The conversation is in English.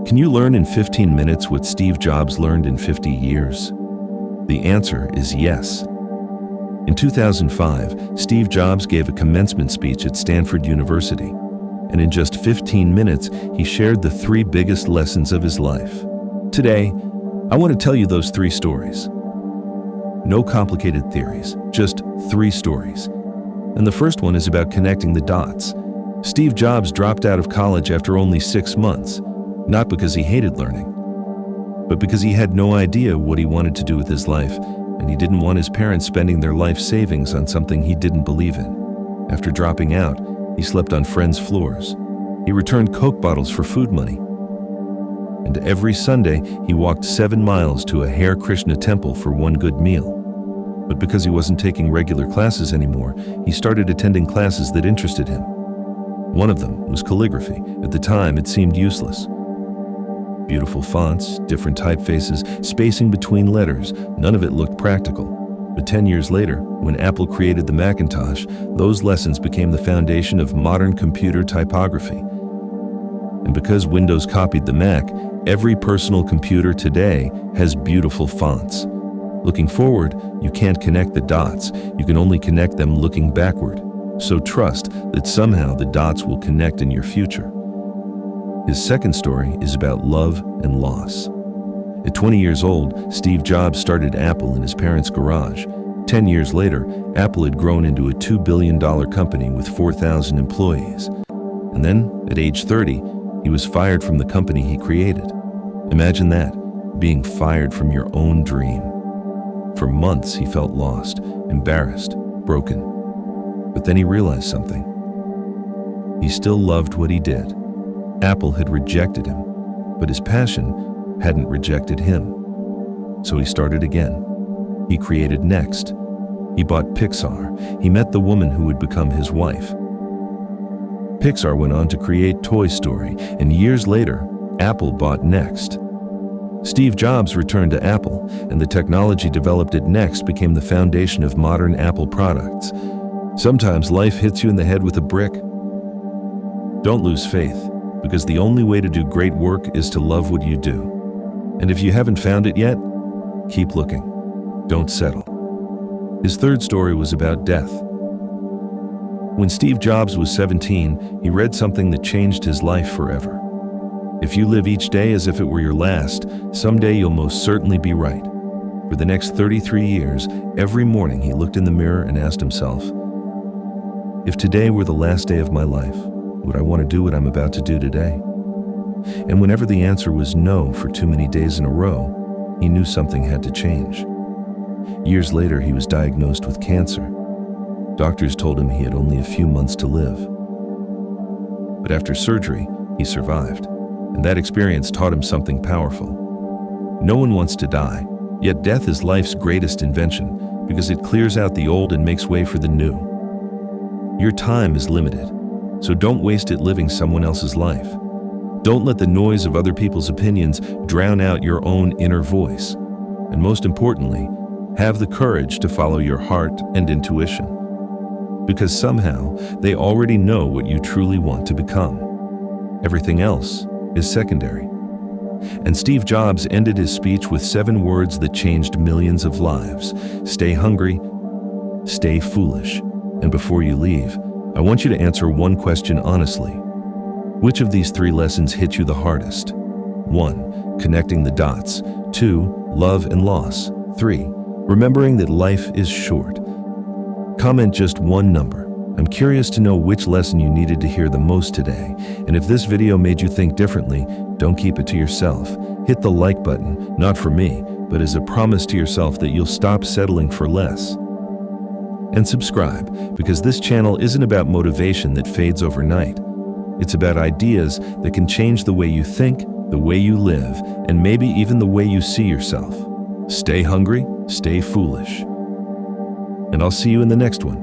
Can you learn in 15 minutes what Steve Jobs learned in 50 years? The answer is yes. In 2005, Steve Jobs gave a commencement speech at Stanford University, and in just 15 minutes, he shared the 3 biggest lessons of his life. Today, I want to tell you those 3 stories. No complicated theories, just 3 stories. And the first one is about connecting the dots. Steve Jobs dropped out of college after only 6 months, not because he hated learning, but because he had no idea what he wanted to do with his life, and he didn't want his parents spending their life savings on something he didn't believe in. After dropping out, he slept on friends' floors. He returned Coke bottles for food money. And every Sunday, he walked 7 miles to a Hare Krishna temple for one good meal. But because he wasn't taking regular classes anymore, he started attending classes that interested him. One of them was calligraphy. At the time, it seemed useless. Beautiful fonts, different typefaces, spacing between letters, none of it looked practical. But 10 years later, when Apple created the Macintosh, those lessons became the foundation of modern computer typography. And because Windows copied the Mac, every personal computer today has beautiful fonts. Looking forward, you can't connect the dots. You can only connect them looking backward. So trust that somehow the dots will connect in your future. His second story is about love and loss. At 20 years old, Steve Jobs started Apple in his parents' garage. 10 years later, Apple had grown into a $2 billion company with 4,000 employees. And then, at age 30, he was fired from the company he created. Imagine that, being fired from your own dream. For months, he felt lost, embarrassed, broken. But then he realized something. He still loved what he did. Apple had rejected him, but his passion hadn't rejected him. So he started again. He created Next. He bought Pixar. He met the woman who would become his wife. Pixar went on to create Toy Story, and years later, Apple bought Next. Steve Jobs returned to Apple, and the technology developed at Next became the foundation of modern Apple products. Sometimes life hits you in the head with a brick. Don't lose faith, because the only way to do great work is to love what you do. And if you haven't found it yet, keep looking. Don't settle. His third story was about death. When Steve Jobs was 17, he read something that changed his life forever. If you live each day as if it were your last, someday you'll most certainly be right. For the next 33 years, every morning he looked in the mirror and asked himself, if today were the last day of my life, would I want to do what I'm about to do today? And whenever the answer was no for too many days in a row, he knew something had to change. Years later, he was diagnosed with cancer. Doctors told him he had only a few months to live. But after surgery, he survived, and that experience taught him something powerful. No one wants to die, yet death is life's greatest invention because it clears out the old and makes way for the new. Your time is limited, so don't waste it living someone else's life. Don't let the noise of other people's opinions drown out your own inner voice. And most importantly, have the courage to follow your heart and intuition. Because somehow, they already know what you truly want to become. Everything else is secondary. And Steve Jobs ended his speech with 7 words that changed millions of lives. Stay hungry, stay foolish. And before you leave, I want you to answer one question honestly. Which of these 3 lessons hit you the hardest? 1. Connecting the dots. 2. Love and loss. 3. Remembering that life is short. Comment just one number. I'm curious to know which lesson you needed to hear the most today. And if this video made you think differently, don't keep it to yourself. Hit the like button, not for me, but as a promise to yourself that you'll stop settling for less. And subscribe, because this channel isn't about motivation that fades overnight. It's about ideas that can change the way you think, the way you live, and maybe even the way you see yourself. Stay hungry, stay foolish. And I'll see you in the next one.